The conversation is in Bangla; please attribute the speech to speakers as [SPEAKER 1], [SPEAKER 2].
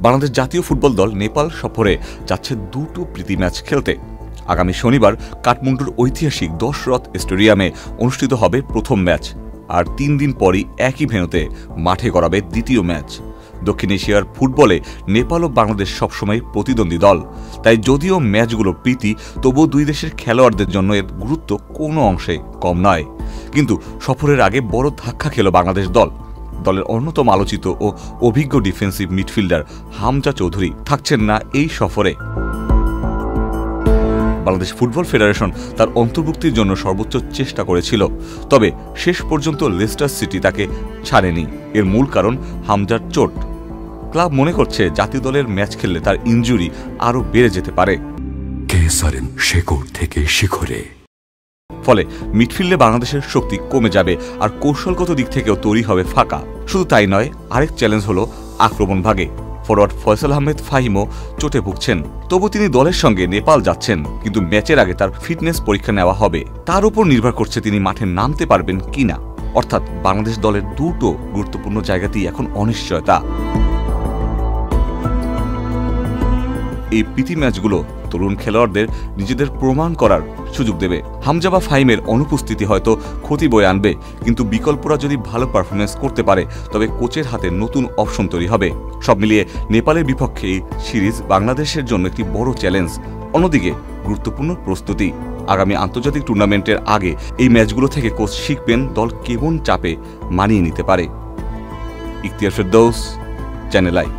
[SPEAKER 1] বাংলাদেশ জাতীয় ফুটবল দল নেপাল সফরে যাচ্ছে দুটো প্রীতি ম্যাচ খেলতে। আগামী শনিবার কাঠমান্ডুর ঐতিহাসিক দশরথ স্টেডিয়ামে অনুষ্ঠিত হবে প্রথম ম্যাচ, আর 3 দিন পরই একই ভেন্যুতে মাঠে গড়াবে দ্বিতীয় ম্যাচ। দক্ষিণ এশিয়ার ফুটবলে নেপাল ও বাংলাদেশ সবসময় প্রতিদ্বন্দ্বী দল, তাই যদিও ম্যাচগুলো প্রীতি, তবুও দুই দেশের খেলোয়াড়দের জন্য এর গুরুত্ব কোনো অংশে কম নয়। কিন্তু সফরের আগে বড় ধাক্কা খেল বাংলাদেশ দল। দলের অন্যতম আলোচিত ও অভিজ্ঞ ডিফেন্সিভ মিডফিল্ডার হামজা চৌধুরী থাকছেন না এই সফরে। বাংলাদেশ ফুটবল ফেডারেশন তার অন্তর্ভুক্তির জন্য সর্বোচ্চ চেষ্টা করেছিল, তবে শেষ পর্যন্ত লেস্টার সিটি তাকে ছাড়েনি। এর মূল কারণ হামজার চোট। ক্লাব মনে করছে জাতীয় দলের ম্যাচ খেললে তার ইনজুরি আরও বেড়ে যেতে পারে। ফলে মিডফিল্ডে বাংলাদেশের শক্তি কমে যাবে, আর কৌশলগত দিক থেকেও তৈরি হবে ফাঁকা। শুধু তাই নয়, আরেক চ্যালেঞ্জ হলো আক্রমণ ভাগে। ফরওয়ার্ড ফয়সাল আহমেদ ফাহিমও চোটে ভুগছেন, তবু তিনি দলের সঙ্গে নেপাল যাচ্ছেন, কিন্তু ম্যাচের আগে তার ফিটনেস পরীক্ষা নেওয়া হবে। তার উপর নির্ভর করছে তিনি মাঠে নামতে পারবেন কিনা। অর্থাৎ বাংলাদেশ দলের দুটো গুরুত্বপূর্ণ জায়গাতেই এখন অনিশ্চয়তা। এই প্রীতি ম্যাচগুলো তরুণ খেলোয়াড়দের নিজেদের প্রমাণ করার সুযোগ দেবে। হামজা বা ফাহিমের অনুপস্থিতি হয়তো ক্ষতি বয়ে আনবে, কিন্তু বিকল্পরা যদি ভালো পারফরমেন্স করতে পারে তবে কোচের হাতে নতুন অপশন তৈরি হবে। সব মিলিয়ে নেপালের বিপক্ষে এই সিরিজ বাংলাদেশের জন্য একটি বড় চ্যালেঞ্জ। অন্যদিকে গুরুত্বপূর্ণ প্রস্তুতি। আগামী আন্তর্জাতিক টুর্নামেন্টের আগে এই ম্যাচগুলো থেকে কোচ শিখবেন দল কেমন চাপে মানিয়ে নিতে পারে। Ikhtiyar Ferdous, channel I.